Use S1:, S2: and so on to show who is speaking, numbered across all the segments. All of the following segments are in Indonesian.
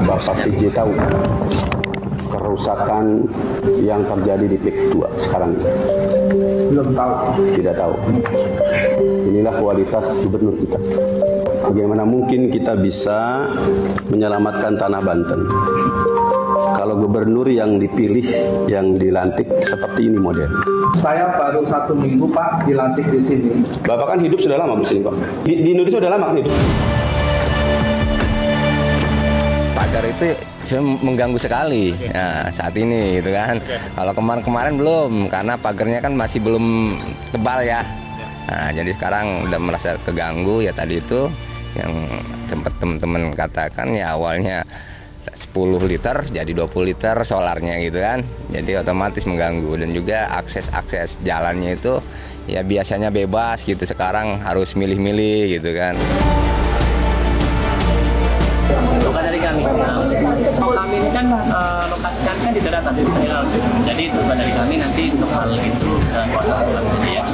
S1: Bapak PJ tahu kerusakan yang terjadi di PIK 2 sekarang ini?
S2: Belum tahu.
S1: Tidak tahu. Inilah kualitas gubernur kita. Bagaimana mungkin kita bisa menyelamatkan tanah Banten kalau gubernur yang dipilih, yang dilantik seperti ini model?
S2: Saya baru 1 minggu Pak dilantik di sini.
S1: Bapak kan hidup sudah lama di sini Pak. Di Indonesia sudah lama kan hidup.
S3: Pagar itu mengganggu sekali ya, saat ini gitu kan. Kalau kemarin-kemarin belum, karena pagarnya kan masih belum tebal ya. Nah, jadi sekarang udah merasa keganggu ya, tadi itu yang sempat teman-teman katakan ya, awalnya 10 liter jadi 20 liter solarnya gitu kan. Jadi otomatis mengganggu, dan juga akses jalannya itu ya biasanya bebas gitu, sekarang harus milih-milih gitu kan.
S4: Dari kami, kami ini kan lokasi kami kan di daratan, di laut. Jadi coba dari kami nanti untuk hal itu dan kuasa ya.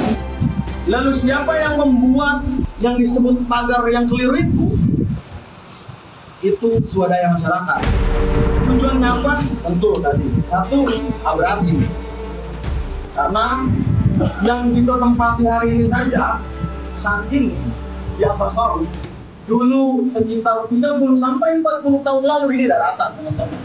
S5: Lalu siapa yang membuat yang disebut pagar yang keliru itu? Itu swadaya masyarakat. Tujuannya apa? Tentu tadi. 1, abrasi. Karena yang kita tempati hari ini saja, saat ini di atas laut, dulu sekitar 30 sampai 40 tahun lalu ini daratan, teman-teman.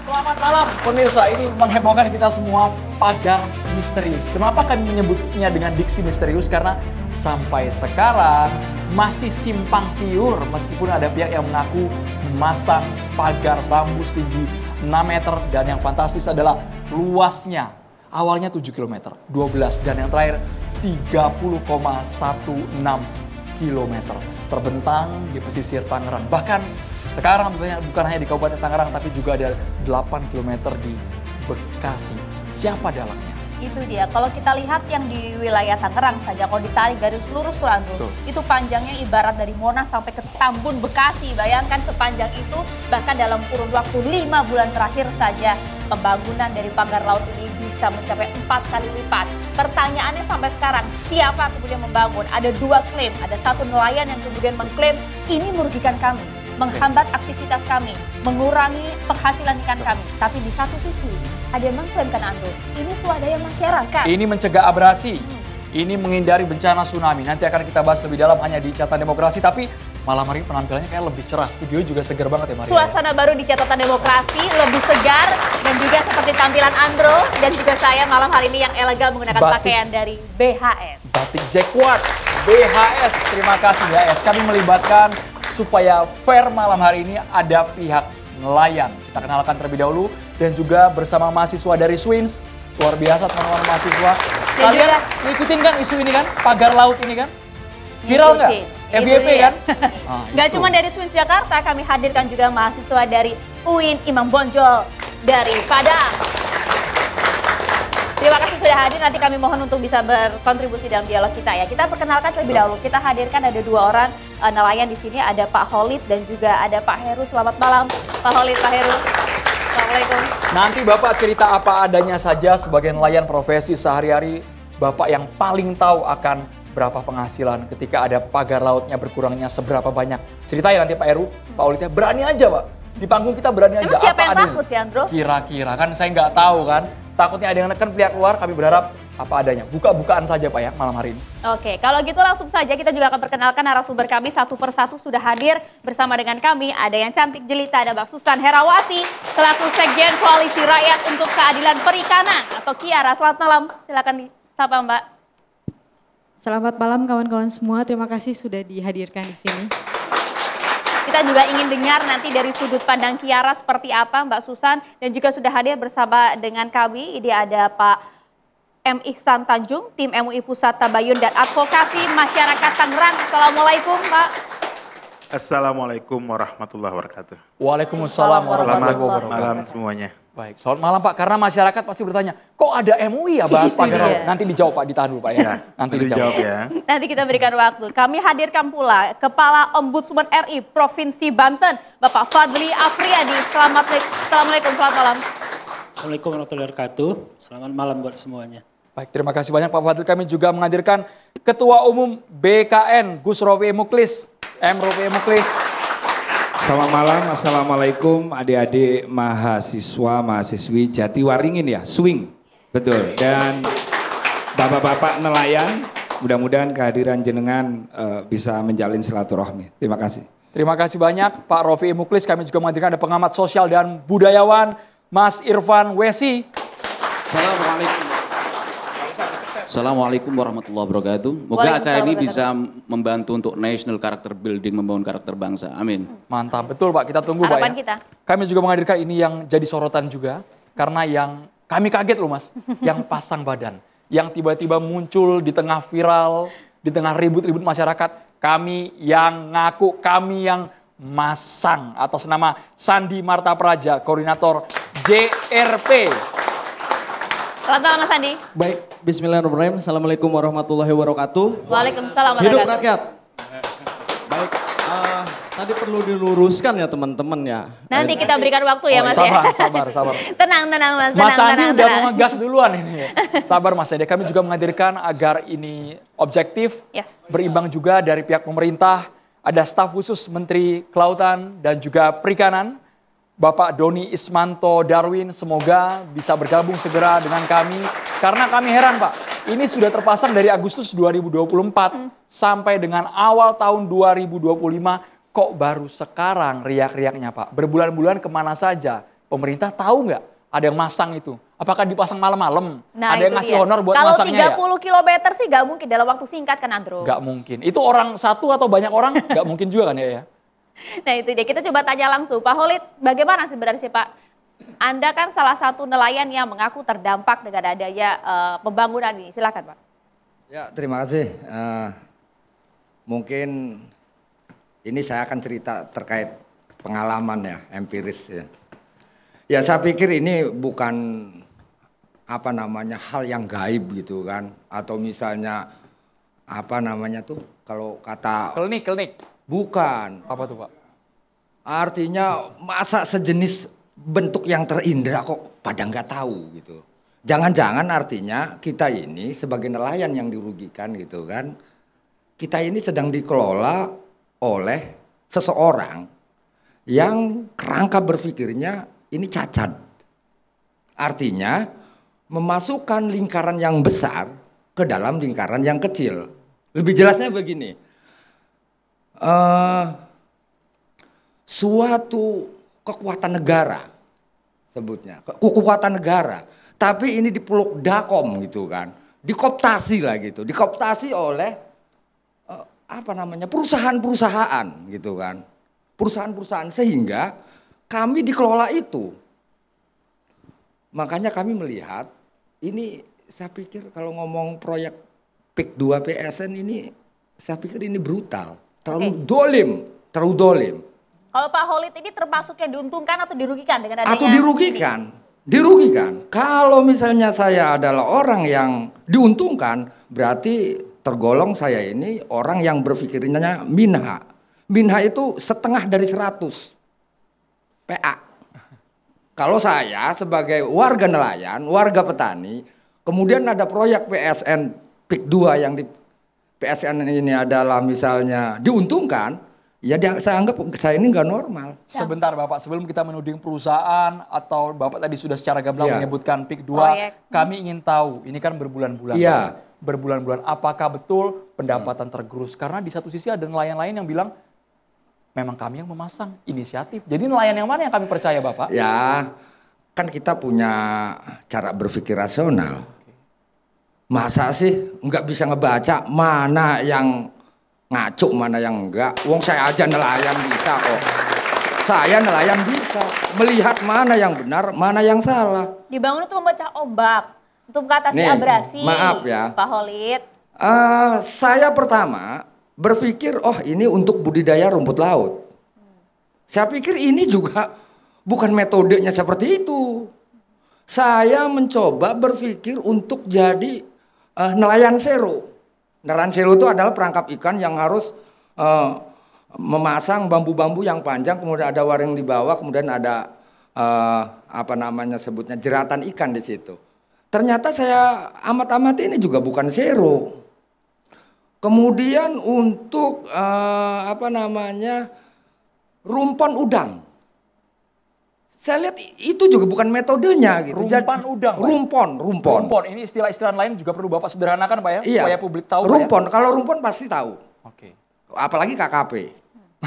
S6: Selamat malam pemirsa, ini menghebohkan kita semua, pagar misterius. Kenapa kami menyebutnya dengan diksi misterius? Karena sampai sekarang masih simpang siur, meskipun ada pihak yang mengaku memasang pagar bambu setinggi 6 meter, dan yang fantastis adalah luasnya. Awalnya 7 km, 12, dan yang terakhir 30,16 km. Terbentang di pesisir Tangerang. Bahkan sekarang bukan hanya di Kabupaten Tangerang, tapi juga ada 8 km di Bekasi. Siapa dalangnya?
S7: Itu dia, kalau kita lihat yang di wilayah Tangerang saja, kalau ditarik garis lurus tuh Andrew, itu panjangnya ibarat dari Monas sampai ke Tambun, Bekasi. Bayangkan sepanjang itu, bahkan dalam kurun waktu 5 bulan terakhir saja, pembangunan dari pagar laut ini bisa mencapai 4 kali lipat. Pertanyaannya sampai sekarang, siapa kemudian membangun? Ada 2 klaim, ada 1 nelayan yang kemudian mengklaim ini merugikan kami, menghambat aktivitas kami, mengurangi penghasilan ikan kami. Tapi di satu sisi, ada yang mengklaim kan Andrew, ini swadaya masyarakat.
S6: Ini mencegah abrasi, ini menghindari bencana tsunami. Nanti akan kita bahas lebih dalam hanya di Catatan Demokrasi. Tapi malam hari penampilannya kayak lebih cerah. Studio juga segar banget ya Maria.
S7: Suasana baru di Catatan Demokrasi, lebih segar. Dan juga seperti tampilan Andrew dan juga saya malam hari ini yang elegan menggunakan pakaian dari BHS.
S6: Batik Jacquard, BHS. Terima kasih BHS. Kami melibatkan supaya fair malam hari ini ada pihak nelayan. Kita kenalkan terlebih dahulu, dan juga bersama mahasiswa dari Swins. Luar biasa teman-teman mahasiswa. Kalian ngikutin kan isu ini kan? Pagar laut ini kan? Viral nggak? FYP kan?
S7: Nggak cuma dari Swins Jakarta, kami hadirkan juga mahasiswa dari UIN Imam Bonjol dari Padang. Terima kasih sudah hadir, nanti kami mohon untuk bisa berkontribusi dalam dialog kita ya. Kita perkenalkan terlebih dahulu, kita hadirkan ada 2 orang nelayan di sini, ada Pak Holid dan juga ada Pak Heru. Selamat malam Pak Holid, Pak Heru. Assalamualaikum.
S6: Nanti Bapak cerita apa adanya saja sebagai nelayan profesi sehari-hari. Bapak yang paling tahu akan berapa penghasilan ketika ada pagar lautnya berkurangnya seberapa banyak. Ceritain nanti Pak Heru, Pak Holidnya berani aja Pak. Di panggung kita berani aja.
S7: Emang siapa
S6: apa
S7: yang
S6: adanya?
S7: takut sih Andrew?
S6: Kira-kira kan saya nggak tahu kan. Takutnya ada yang neken pihak luar, kami berharap apa adanya. Buka-bukaan saja Pak ya malam hari ini.
S7: Oke, kalau gitu langsung saja kita juga akan perkenalkan narasumber kami satu persatu sudah hadir bersama dengan kami. Ada yang cantik jelita, ada Mbak Susan Herawati selaku Sekjen Koalisi Rakyat untuk Keadilan Perikanan atau Kiara. Selamat malam, silakan disapa Mbak.
S8: Selamat malam kawan-kawan semua, terima kasih sudah dihadirkan di sini.
S7: Kita juga ingin dengar nanti dari sudut pandang Kiara seperti apa Mbak Susan, dan juga sudah hadir bersama dengan kami. Ini ada Pak M. Ihsan Tanjung, tim MUI Pusat Tabayun dan Advokasi Masyarakat Tangerang. Assalamualaikum Pak.
S9: Assalamualaikum warahmatullahi wabarakatuh.
S6: Waalaikumsalam warahmatullahi wabarakatuh.
S9: Selamat malam semuanya.
S6: Baik, selamat malam Pak. Karena masyarakat pasti bertanya, kok ada MUI ya bahas pagar laut? Nanti dijawab Pak, ditahan dulu Pak ya. Nanti dijawab
S9: ya.
S7: Nanti kita berikan waktu. Kami hadirkan pula Kepala Ombudsman RI Provinsi Banten, Bapak Fadli Afriyadi. Assalamualaikum, selamat malam.
S10: Assalamualaikum warahmatullahi wabarakatuh. Selamat malam buat semuanya.
S6: Baik, terima kasih banyak Pak Fadli. Kami juga menghadirkan Ketua Umum BKN, Gus Rofi Muklis. Rofi Muklis.
S9: Selamat malam, Assalamualaikum adik-adik mahasiswa, mahasiswi Jatiwaringin ya, swing, betul. Dan bapak-bapak nelayan, mudah-mudahan kehadiran jenengan bisa menjalin silaturahmi. Terima kasih.
S6: Terima kasih banyak Pak Rofi Muklis. Kami juga menghadirkan ada pengamat sosial dan budayawan, Mas Irfan Wesi.
S11: Assalamualaikum warahmatullahi wabarakatuh. Moga acara ini bisa membantu untuk national character building, membangun karakter bangsa. Amin.
S6: Mantap, betul Pak. Kita tunggu
S7: Harapan
S6: Pak ya.
S7: kita.
S6: Kami juga menghadirkan ini yang jadi sorotan juga. Karena yang kami kaget loh Mas, yang pasang badan. Yang tiba-tiba muncul di tengah viral, di tengah ribut-ribut masyarakat. Kami yang ngaku, kami yang masang atas nama Sandi Marta Praja, koordinator JRP.
S7: Selamat malam Mas Sandi.
S12: Baik, bismillahirrahmanirrahim. Assalamualaikum warahmatullahi wabarakatuh.
S7: Waalaikumsalam warahmatullahi
S12: Hidup
S7: wabarakatuh.
S12: rakyat. Baik, tadi perlu diluruskan ya teman-teman ya.
S7: Nanti kita berikan waktu ya Mas
S6: sabar,
S7: ya.
S6: sabar.
S7: Tenang Mas,
S6: Mas Sandi
S7: tenang.
S6: udah mau ngegas duluan ini. Sabar Mas Sandi. Kami juga menghadirkan agar ini objektif, berimbang juga dari pihak pemerintah. Ada staf khusus Menteri Kelautan dan juga Perikanan. Bapak Doni Ismanto Darwin, semoga bisa bergabung segera dengan kami. Karena kami heran Pak, ini sudah terpasang dari Agustus 2024 sampai dengan awal tahun 2025. Kok baru sekarang riak-riaknya Pak? Berbulan-bulan kemana saja? Pemerintah tahu nggak ada yang masang itu? Apakah dipasang malam-malam?
S7: Nah,
S6: ada yang ngasih honor buat masangnya ya?
S7: Kalau 30 km sih nggak mungkin dalam waktu singkat kan Andro?
S6: Nggak mungkin. Itu orang satu atau banyak orang? Nggak mungkin juga kan ya?
S7: Nah itu dia, kita coba tanya langsung. Pak Holid, bagaimana sebenarnya Pak? Anda kan salah satu nelayan yang mengaku terdampak dengan adanya pembangunan ini. Silakan Pak.
S13: Ya terima kasih. Mungkin ini saya akan cerita terkait pengalaman ya, empiris ya. Ya saya pikir ini bukan apa namanya hal yang gaib gitu kan. Atau misalnya apa namanya tuh kalau kata...
S6: Klinik.
S13: Bukan.
S6: Apa tuh Pak?
S13: Artinya masa sejenis bentuk yang terindra kok pada nggak tahu gitu. Jangan-jangan artinya kita ini sebagai nelayan yang dirugikan gitu kan. Kita ini sedang dikelola oleh seseorang yang kerangka berpikirnya ini cacat. Artinya memasukkan lingkaran yang besar ke dalam lingkaran yang kecil. Lebih jelasnya begini. Suatu kekuatan negara sebutnya, kekuatan negara, tapi ini dipeluk dakom gitu kan, dikoptasi lah gitu, dikoptasi oleh apa namanya perusahaan-perusahaan gitu kan, perusahaan-perusahaan sehingga kami dikelola itu. Makanya kami melihat ini, saya pikir kalau ngomong proyek PIK 2 PSN ini, saya pikir ini brutal. Terlalu dolim.
S7: Kalau Pak Holid ini termasuk yang diuntungkan atau dirugikan dengan adanya?
S13: Atau dirugikan. Kalau misalnya saya adalah orang yang diuntungkan, berarti tergolong saya ini orang yang berpikirnya minha. Minha itu setengah dari 100 PA. Kalau saya sebagai warga nelayan, warga petani, kemudian ada proyek PSN PIK 2 yang di PSN ini adalah misalnya diuntungkan, ya saya anggap saya ini nggak normal.
S6: Sebentar Bapak, sebelum kita menuding perusahaan atau Bapak tadi sudah secara gamblang menyebutkan PIK 2, kami ingin tahu, ini kan berbulan-bulan.
S13: Iya.
S6: Berbulan-bulan, apakah betul pendapatan tergerus? Karena di satu sisi ada nelayan lain yang bilang, memang kami yang memasang inisiatif. Jadi nelayan yang mana yang kami percaya Bapak?
S13: Ya, kan kita punya cara berpikir rasional. Masa sih nggak bisa ngebaca mana yang ngaco, mana yang enggak? Wong saya aja nelayan bisa kok. Saya nelayan bisa melihat mana yang benar, mana yang salah.
S7: Dibangun untuk memecah ombak, untuk mengatasi abrasi.
S13: Maaf ya,
S7: Pak Holid.
S13: Saya pertama berpikir, oh ini untuk budidaya rumput laut. Saya pikir ini juga bukan metodenya seperti itu. Saya mencoba berpikir untuk jadi nelayan sero. Nelayan sero itu adalah perangkap ikan yang harus memasang bambu-bambu yang panjang, kemudian ada waring di bawah, kemudian ada apa namanya sebutnya jeratan ikan di situ. Ternyata saya amat-amati ini juga bukan sero. Kemudian untuk apa namanya rumpon udang, saya lihat itu juga bukan metodenya gitu.
S6: Rumpan udang, Pak?
S13: Rumpon.
S6: Rumpon, ini istilah-istilah lain juga perlu Bapak sederhanakan Pak ya,
S13: Iya.
S6: supaya publik tahu.
S13: Rumpon,
S6: Pak, ya?
S13: kalau rumpon pasti tahu.
S6: Oke.
S13: Apalagi KKP,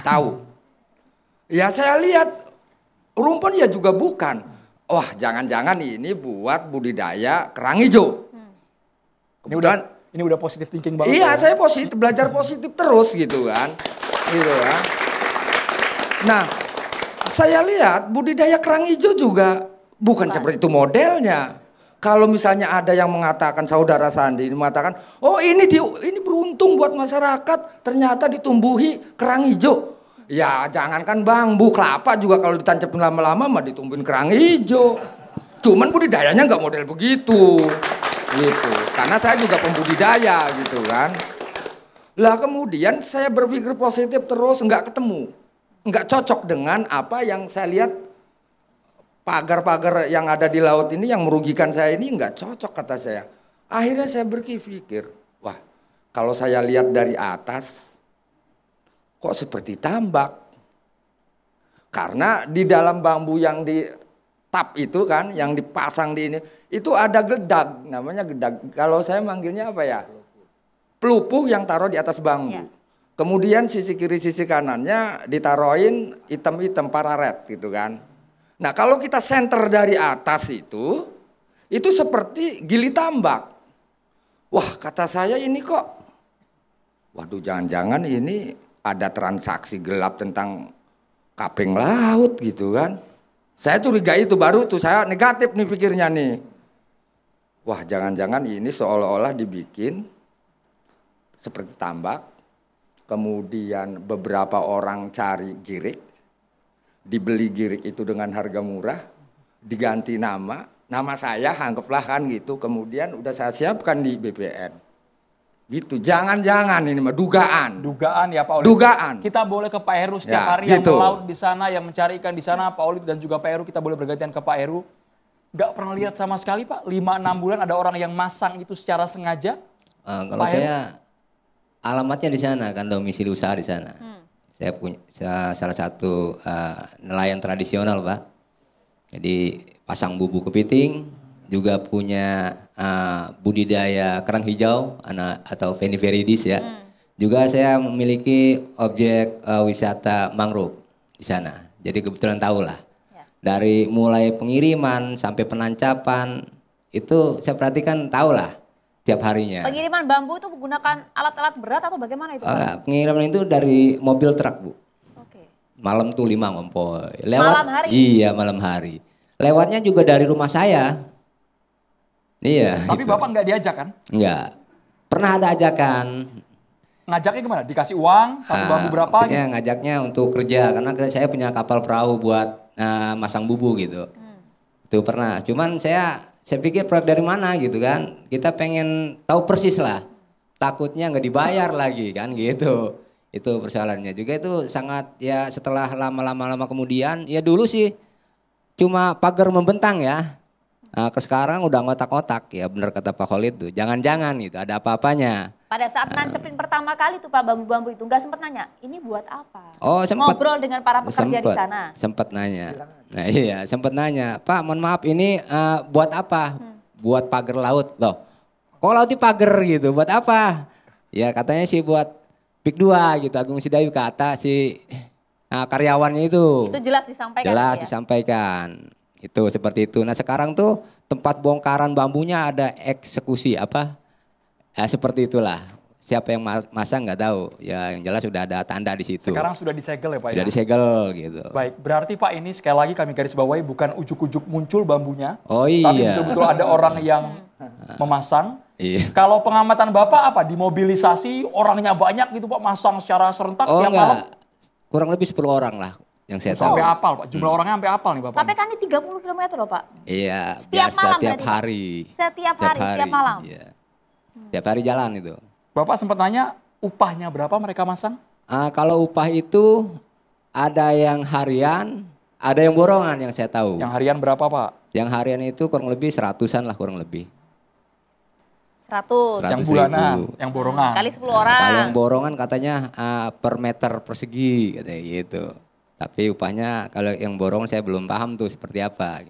S13: tahu. Ya saya lihat rumpon ya juga bukan. Wah, jangan-jangan ini buat budidaya kerang hijau.
S6: Ini udah positif thinking banget.
S13: Iya,
S6: ya?
S13: saya positif, belajar positif terus gitu kan. Gitu kan. Nah, saya lihat budidaya kerang hijau juga bukan seperti itu modelnya. Kalau misalnya ada yang mengatakan, saudara Sandi mengatakan, oh ini beruntung buat masyarakat, ternyata ditumbuhi kerang hijau. Ya jangankan bambu, kelapa juga kalau ditancapin lama-lama mah ditumbuhin kerang hijau. Cuman budidayanya nggak model begitu. Gitu. Karena saya juga pembudidaya gitu kan. Lah kemudian saya berpikir positif terus, nggak ketemu. Nggak cocok dengan apa yang saya lihat pagar-pagar yang ada di laut ini yang merugikan saya ini nggak cocok kata saya. Akhirnya saya berpikir, wah kalau saya lihat dari atas kok seperti tambak. Karena di dalam bambu yang di tap itu kan, yang dipasang di ini, itu ada gedag, namanya gedag. Kalau saya manggilnya apa ya? Pelupuh yang taruh di atas bambu. Ya. Kemudian sisi kiri sisi kanannya ditaruhin item-item pararet gitu kan. Nah kalau kita senter dari atas itu seperti gili tambak. Wah kata saya ini kok, waduh jangan-jangan ini ada transaksi gelap tentang kaping laut gitu kan. Saya curiga itu, baru tuh saya negatif nih pikirnya nih. Wah jangan-jangan ini seolah-olah dibikin seperti tambak. Kemudian beberapa orang cari girik. Dibeli girik itu dengan harga murah. Diganti nama saya anggaplah kan gitu. Kemudian udah saya siapkan di BPN. Gitu, jangan-jangan ini mah dugaan.
S6: Dugaan ya Pak Olit.
S13: Dugaan.
S6: Kita boleh ke Pak Heru setiap
S13: Ya,
S6: hari
S13: gitu.
S6: yang melaut di sana, yang mencari ikan di sana, Pak Olit dan juga Pak Heru, kita boleh bergantian ke Pak Heru. Gak pernah lihat sama sekali Pak, 5-6 bulan ada orang yang masang itu secara sengaja?
S3: Kalau
S6: Pak Heru?
S3: saya alamatnya di sana kan, domisili usaha di sana. Saya punya salah satu nelayan tradisional Pak. Jadi pasang bubu kepiting, juga punya budidaya kerang hijau atau Phenipheridis ya. Juga saya memiliki objek wisata mangrove di sana. Jadi kebetulan tahu lah. Dari mulai pengiriman sampai penancapan itu saya perhatikan, tahu lah tiap harinya.
S7: Pengiriman bambu itu menggunakan alat-alat berat atau bagaimana itu Pak?
S3: Pengiriman itu dari mobil truk Bu. Malam tuh 5 ngompoy.
S7: Malam hari?
S3: Iya malam hari. Lewatnya juga dari rumah saya. Iya.
S6: Tapi
S3: gitu.
S6: Bapak nggak diajak kan?
S3: Enggak. Pernah ada ajakan.
S6: Ngajaknya gimana? Dikasih uang, satu bambu berapa?
S3: Maksudnya ngajaknya untuk kerja, karena saya punya kapal perahu buat masang bubu gitu. Itu pernah. Cuman saya pikir proyek dari mana gitu kan. Kita pengen tahu persis lah. Takutnya nggak dibayar lagi kan gitu. Itu persoalannya. Juga itu sangat ya, setelah lama kemudian, ya dulu sih cuma pagar membentang ya. Nah, ke sekarang udah ngotak-ngotak ya, benar kata Pak Khalid tuh. Jangan-jangan gitu, ada apa-apanya.
S7: Pada saat nancepin pertama kali tuh Pak bambu-bambu itu nggak sempet nanya, ini buat apa?
S3: Oh sempat.
S7: Ngobrol dengan para pekerja di sana.
S3: Sempat nanya. Nah iya, sempat nanya. Pak mohon maaf ini buat apa? Buat pagar laut. Loh, kok laut di pagar gitu, buat apa? Ya katanya sih buat PIK 2 gitu, Agung Sedayu kata si karyawannya itu.
S7: Itu jelas disampaikan.
S3: Jelas
S7: ya?
S3: disampaikan. Itu seperti itu. Nah sekarang tuh tempat bongkaran bambunya ada eksekusi apa? Seperti itulah. Siapa yang masang nggak tahu. Ya yang jelas sudah ada tanda di situ.
S6: Sekarang sudah disegel ya Pak
S3: Sudah
S6: ya?
S3: disegel gitu.
S6: Baik, berarti Pak ini sekali lagi kami garis bawahi bukan ujuk-ujuk muncul bambunya.
S3: Oh iya.
S6: Tapi betul-betul ada orang yang memasang.
S3: Iya.
S6: Kalau pengamatan Bapak apa? Dimobilisasi orangnya banyak gitu Pak, masang secara serentak
S3: Oh
S6: tiap malam?
S3: enggak. Kurang lebih 10 orang lah. yang saya
S6: Sampai
S3: tahu.
S6: apal Pak, jumlah orangnya sampai apal nih Bapak.
S7: Tapi kan ini 30 km loh Pak.
S3: Iya,
S7: Setiap
S3: biasa
S7: malam
S3: tiap
S7: berarti, Pak?
S3: hari.
S7: Setiap hari, setiap malam.
S3: Iya. Tiap hari jalan itu.
S6: Bapak sempat nanya upahnya berapa mereka masang?
S3: Kalau upah itu ada yang harian, ada yang borongan yang saya tahu.
S6: Yang harian berapa Pak?
S3: Yang harian itu kurang lebih 100-an lah kurang lebih.
S7: 100.
S6: Yang bulanan, yang borongan.
S7: Kali 10 orang.
S3: Kalau yang borongan katanya per meter persegi katanya gitu. Tapi upahnya kalau yang borongan saya belum paham tuh seperti apa.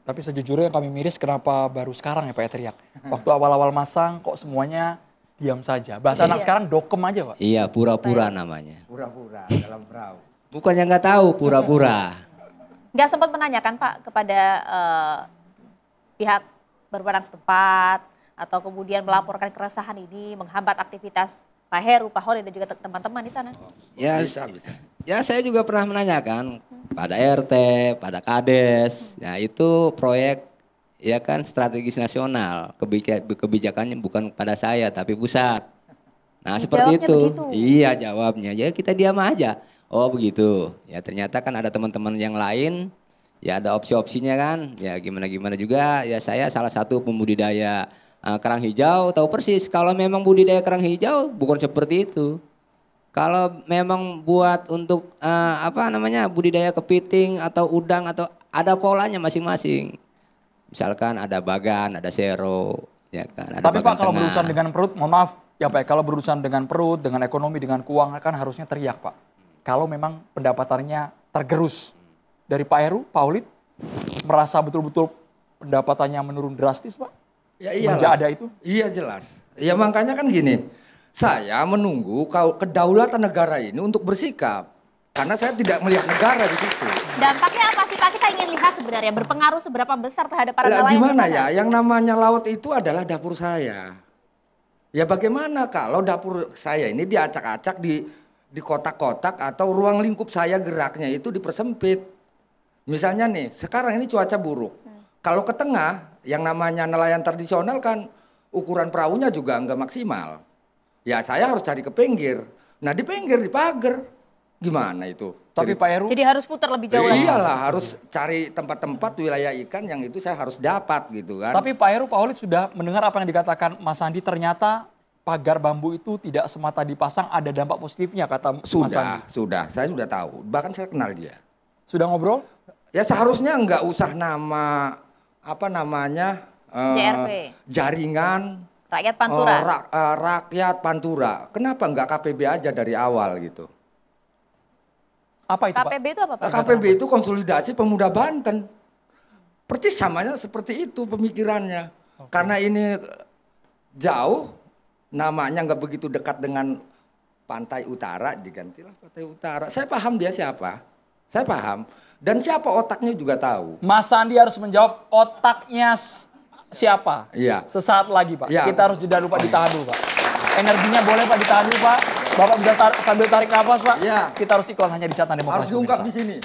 S6: Tapi sejujurnya yang kami miris kenapa baru sekarang ya Pak ya teriak. Waktu awal-awal masang kok semuanya diam saja. Bahasa anak sekarang dokem aja Pak.
S3: Iya, pura-pura namanya.
S13: Pura-pura dalam perahu.
S3: Bukannya nggak tahu, pura-pura.
S7: Nggak sempat menanyakan Pak kepada pihak berwenang setempat atau kemudian melaporkan keresahan ini menghambat aktivitas Pak Heru, Pak Holid dan juga teman-teman di sana?
S3: Ya,
S13: bisa.
S3: Ya saya juga pernah menanyakan pada RT, pada Kades. Ya itu proyek ya kan strategis nasional. Kebijakannya bukan pada saya tapi pusat. Nah seperti itu.
S7: Begitu.
S3: Iya jawabnya. Ya kita diam aja. Oh begitu. Ya ternyata kan ada teman-teman yang lain. Ya ada opsi-opsinya kan. Ya gimana-gimana juga. Ya saya salah satu pembudidaya kerang hijau, tahu persis kalau memang budidaya kerang hijau bukan seperti itu. Kalau memang buat untuk budidaya kepiting atau udang atau ada polanya masing-masing. Misalkan ada bagan, ada sero, ya kan. Ada
S6: Tapi Pak kalau
S3: tengah.
S6: berurusan dengan perut, mohon maaf ya Pak, kalau berurusan dengan perut, dengan ekonomi, dengan keuangan kan harusnya teriak Pak. Kalau memang pendapatannya tergerus dari Pak Heru, Pak Holid merasa betul-betul pendapatannya menurun drastis Pak.
S13: Ya
S6: semenjak
S13: iyalah.
S6: ada itu?
S13: Iya jelas. Ya makanya kan gini, saya menunggu kedaulatan negara ini untuk bersikap. Karena saya tidak melihat negara di situ.
S7: Dampaknya apa sih Pak? Kita ingin lihat sebenarnya berpengaruh seberapa besar terhadap para
S13: Lah,
S7: nelayan di
S13: gimana
S7: sana?
S13: ya, yang namanya laut itu adalah dapur saya. Ya bagaimana kalau dapur saya ini diacak-acak di kotak-kotak atau ruang lingkup saya geraknya itu dipersempit. Misalnya nih, sekarang ini cuaca buruk. Kalau ke tengah, yang namanya nelayan tradisional kan ukuran perahunya juga nggak maksimal. Ya saya harus cari ke pinggir. Nah di pinggir, di pagar. Gimana itu?
S6: Tapi Pak Heru...
S7: Jadi harus putar lebih jauh lagi.
S13: Iyalah, harus cari tempat-tempat wilayah ikan yang itu saya harus dapat gitu kan.
S6: Tapi Pak Heru, Pak Holid sudah mendengar apa yang dikatakan Mas Andi, ternyata pagar bambu itu tidak semata dipasang, ada dampak positifnya kata Mas Andi.
S13: Sudah, saya sudah tahu. Bahkan saya kenal dia.
S6: Sudah ngobrol?
S13: Ya seharusnya nggak usah nama
S7: JRP.
S13: Jaringan
S7: Rakyat Pantura.
S13: Rakyat Pantura. Kenapa nggak KPB aja dari awal gitu?
S6: Apa itu
S7: KPB itu apa Pak?
S13: KPB itu konsolidasi pemuda Banten. Persis samanya seperti itu pemikirannya. Karena ini jauh, namanya nggak begitu dekat dengan pantai utara, digantilah pantai utara. Saya paham dia siapa. Saya paham. Dan siapa otaknya juga tahu.
S6: Mas Andi harus menjawab otaknya siapa.
S13: Iya.
S6: Sesaat lagi Pak.
S13: Iya.
S6: Kita harus jeda dulu Pak, ditahan dulu Pak. Energinya boleh Pak ditahan dulu Pak. Bapak bisa sambil tarik nafas Pak.
S13: Iya.
S6: Kita harus iklan hanya di Catatan Demokrasi.
S13: Harus diungkap
S6: pemirsa.
S13: di sini.